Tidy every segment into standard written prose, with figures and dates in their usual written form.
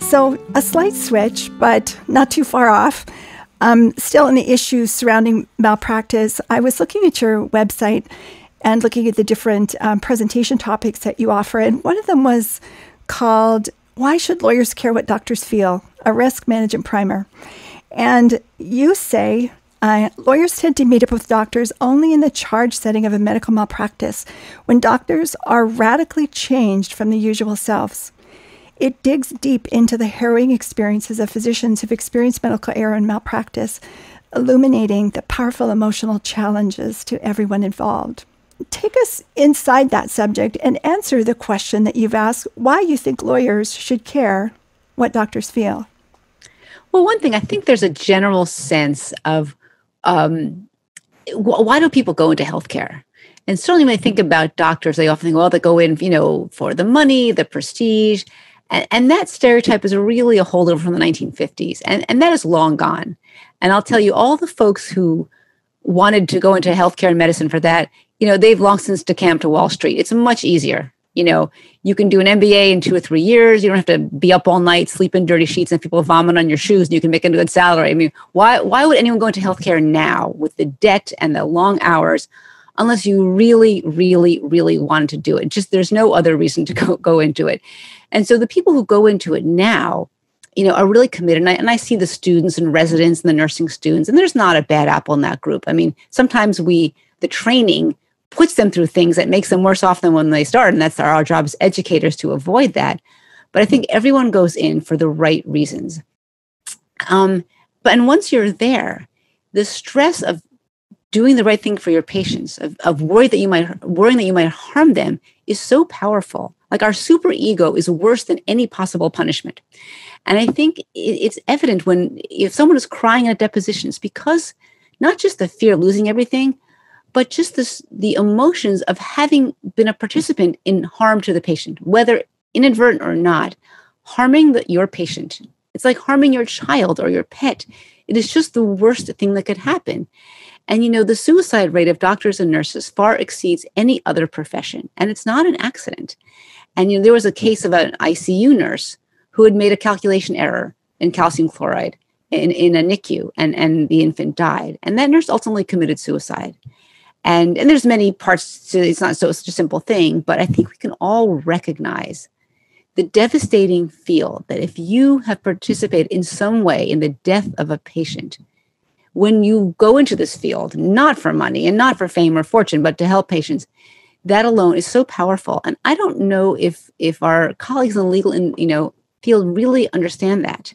So a slight switch, but not too far off. Still in the issues surrounding malpractice, I was looking at your website and looking at the different presentation topics that you offer. And one of them was called, Why Should Lawyers Care What Doctors Feel? A Risk Management Primer. And you say, lawyers tend to meet up with doctors only in the charge setting of a medical malpractice, when doctors are radically changed from the usual selves. It digs deep into the harrowing experiences of physicians who've experienced medical error and malpractice, illuminating the powerful emotional challenges to everyone involved. Take us inside that subject and answer the question that you've asked, why you think lawyers should care what doctors feel. Well, one thing, I think there's a general sense of why do people go into healthcare? And certainly when I think about doctors, they often think, well, they go in, for the money, the prestige. And that stereotype is really a holdover from the 1950s. And that is long gone. And I'll tell you, all the folks who wanted to go into healthcare and medicine for that, they've long since decamped to Wall Street. It's much easier. You can do an MBA in 2 or 3 years. You don't have to be up all night, sleep in dirty sheets, and people vomit on your shoes, and you can make a good salary. I mean, why would anyone go into healthcare now with the debt and the long hours, unless you really, really, really wanted to do it? There's no other reason to go into it. And so the people who go into it now, are really committed. And I see the students and residents and the nursing students, and there's not a bad apple in that group. I mean, sometimes the training puts them through things that makes them worse off than when they start. And that's our job as educators to avoid that. But I think everyone goes in for the right reasons. And once you're there, the stress of doing the right thing for your patients, of worrying that you might harm them, is so powerful. Like, our super ego is worse than any possible punishment. And I think it's evident if someone is crying in a deposition, it's because not just the fear of losing everything, but just the emotions of having been a participant in harm to the patient, whether inadvertent or not. Harming your patient, it's like harming your child or your pet. It is just the worst thing that could happen. And, the suicide rate of doctors and nurses far exceeds any other profession. And it's not an accident. And, there was a case of an ICU nurse who had made a calculation error in calcium chloride in a NICU, and the infant died. And that nurse ultimately committed suicide. And there's many parts to it. It's not such a simple thing, but I think we can all recognize the devastating feel that if you have participated in some way in the death of a patient, when you go into this field, not for money and not for fame or fortune, but to help patients, that alone is so powerful. And I don't know if our colleagues in the legal field really understand that.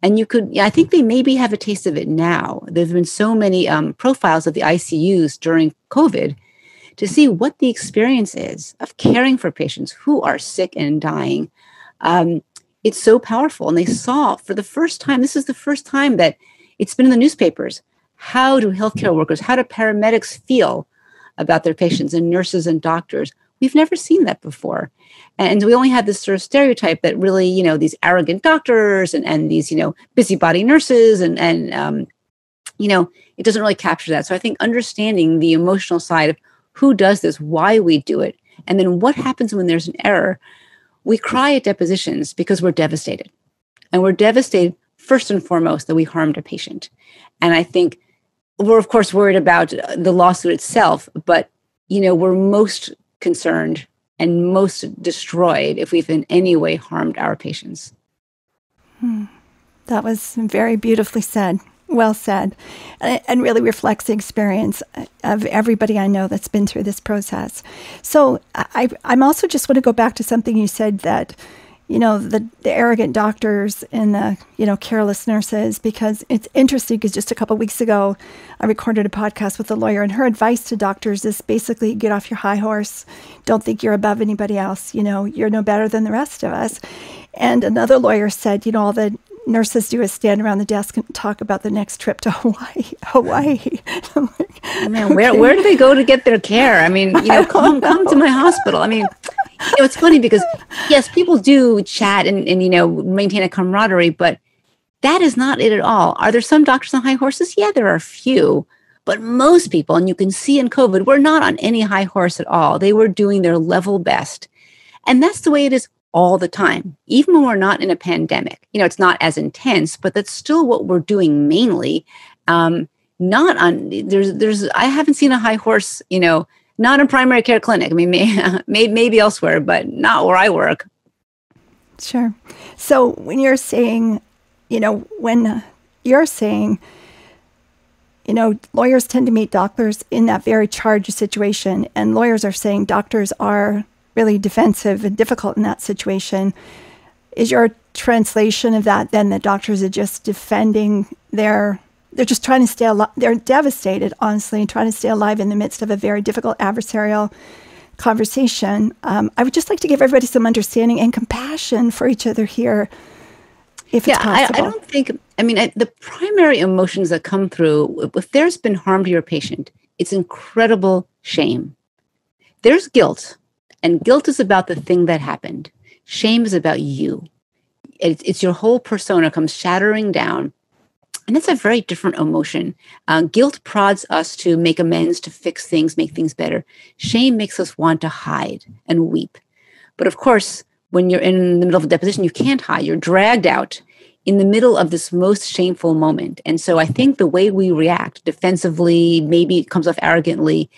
And I think they maybe have a taste of it now. There's been so many profiles of the ICUs during COVID to see what the experience is of caring for patients who are sick and dying. It's so powerful. And they saw for the first time, this is the first time that it's been in the newspapers. How do healthcare workers, how do paramedics feel about their patients, and nurses and doctors? We've never seen that before. And we only had this sort of stereotype that really, these arrogant doctors and these, busybody nurses and it doesn't really capture that. So I think understanding the emotional side of who does this, why we do it, and then what happens when there's an error. We cry at depositions because we're devastated. And we're devastated first and foremost that we harmed a patient. And I think we're, of course, worried about the lawsuit itself, but, we're most concerned and most destroyed if we've in any way harmed our patients. That was very beautifully said. Well said. And really reflects the experience of everybody I know that's been through this process. So I'm also just want to go back to something you said, that the arrogant doctors and the, careless nurses, because it's interesting because just a couple of weeks ago, I recorded a podcast with a lawyer, and her advice to doctors is basically get off your high horse. Don't think you're above anybody else. You're no better than the rest of us. And another lawyer said, all the nurses do is stand around the desk and talk about the next trip to Hawaii. Man, where do they go to get their care? I mean, come to my hospital. I mean, it's funny because, yes, people do chat and maintain a camaraderie, but that is not it at all. Are there some doctors on high horses? Yeah, there are a few, but most people, and you can see in COVID, were not on any high horse at all. They were doing their level best. And that's the way it is all the time, even when we're not in a pandemic. It's not as intense, but that's still what we're doing mainly. Not on I haven't seen a high horse, not in primary care clinic. I mean, maybe elsewhere, but not where I work. Sure. So when you're saying, lawyers tend to meet doctors in that very charged situation, and lawyers are saying doctors are really defensive and difficult in that situation. Is your translation of that then that doctors are just defending they're just trying to stay alive? They're devastated, honestly, and trying to stay alive in the midst of a very difficult adversarial conversation. I would just like to give everybody some understanding and compassion for each other here, if it's possible. I don't think, the primary emotions that come through, if there's been harm to your patient, it's incredible shame. There's guilt, and guilt is about the thing that happened. Shame is about you. It's your whole persona comes shattering down. And that's a very different emotion. Guilt prods us to make amends, to fix things, make things better. Shame makes us want to hide and weep. But of course, when you're in the middle of a deposition, you can't hide. You're dragged out in the middle of this most shameful moment. And so I think the way we react defensively, maybe it comes off arrogantly,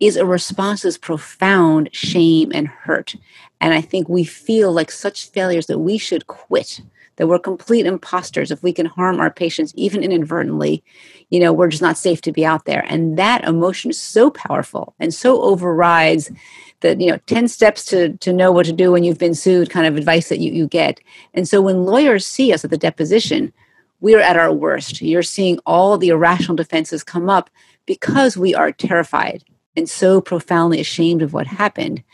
is a response to this profound shame and hurt. And I think we feel like such failures that we should quit, that we're complete imposters. If we can harm our patients, even inadvertently, we're just not safe to be out there. And that emotion is so powerful and so overrides the, 10 steps to know what to do when you've been sued kind of advice that you get. And so when lawyers see us at the deposition, we're at our worst. You're seeing all the irrational defenses come up because we are terrified and so profoundly ashamed of what happened.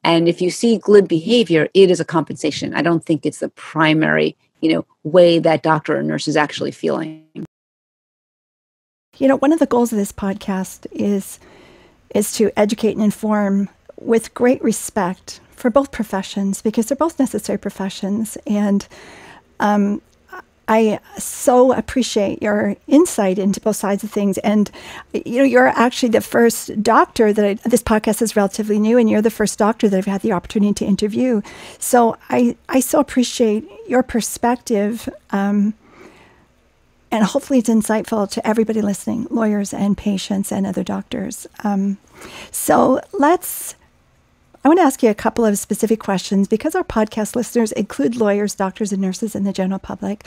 And if you see glib behavior, it is a compensation. I don't think it's the primary way that doctor or nurse is actually feeling. One of the goals of this podcast is to educate and inform with great respect for both professions, because they're both necessary professions. And I so appreciate your insight into both sides of things. And, you're actually the first doctor this podcast is relatively new, and you're the first doctor that I've had the opportunity to interview. So I so appreciate your perspective. And hopefully it's insightful to everybody listening, lawyers and patients and other doctors. I want to ask you a couple of specific questions because our podcast listeners include lawyers, doctors, and nurses and the general public.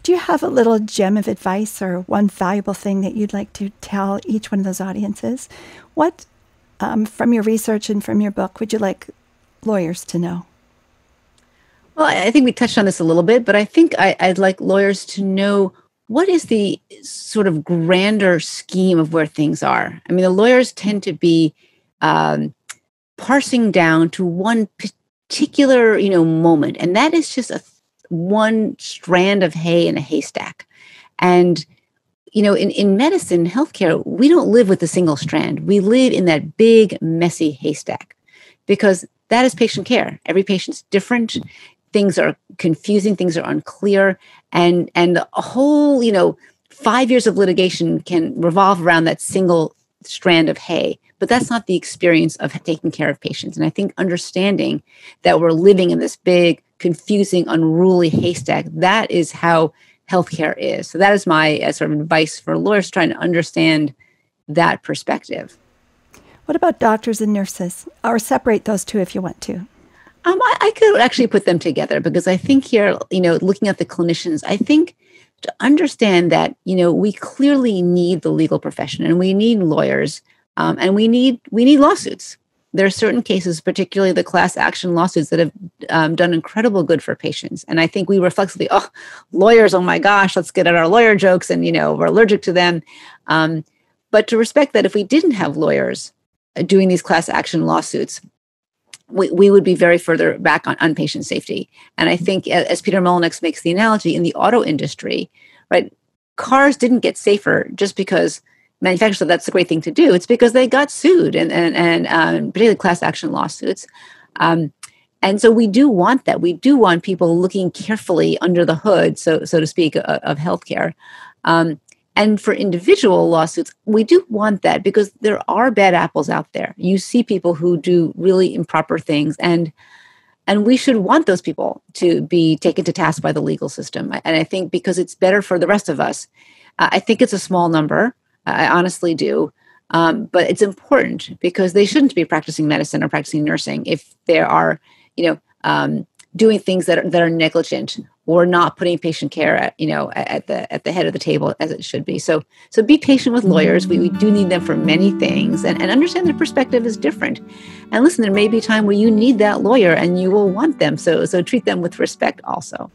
Do you have a little gem of advice or one valuable thing that you'd like to tell each one of those audiences? What, from your research and from your book, would you like lawyers to know? Well, I think we touched on this a little bit, but I think I'd like lawyers to know what is the sort of grander scheme of where things are. The lawyers tend to be parsing down to one particular, moment. And that is just one strand of hay in a haystack. And, in medicine, healthcare, we don't live with a single strand. We live in that big, messy haystack because that is patient care. Every patient's different. Things are confusing. Things are unclear. And a whole, 5 years of litigation can revolve around that single strand of hay. But that's not the experience of taking care of patients. And I think understanding that we're living in this big, confusing, unruly haystack, that is how healthcare is. So that is my sort of advice for lawyers trying to understand that perspective. What about doctors and nurses? Or separate those two if you want to. I could actually put them together because I think here, looking at the clinicians, I think to understand that, we clearly need the legal profession and we need lawyers. And we need lawsuits. There are certain cases, particularly the class action lawsuits, that have done incredible good for patients. And I think we reflexively, lawyers, oh my gosh, let's get at our lawyer jokes, and we're allergic to them. But to respect that if we didn't have lawyers doing these class action lawsuits, we would be very further back on patient safety. And I think, as Peter Molyneux makes the analogy, in the auto industry, right, cars didn't get safer just because manufacturers said that's a great thing to do. It's because they got sued and particularly class action lawsuits. And so we do want that. We do want people looking carefully under the hood, so to speak, of healthcare. And for individual lawsuits, we do want that because there are bad apples out there. You see people who do really improper things. And And we should want those people to be taken to task by the legal system. And I think because it's better for the rest of us. I think it's a small number. I honestly do. But it's important because they shouldn't be practicing medicine or practicing nursing if they are, doing things that are negligent or not putting patient care at the head of the table as it should be. So be patient with lawyers. We do need them for many things, and understand their perspective is different. And listen, there may be a time where you need that lawyer and you will want them. So treat them with respect also.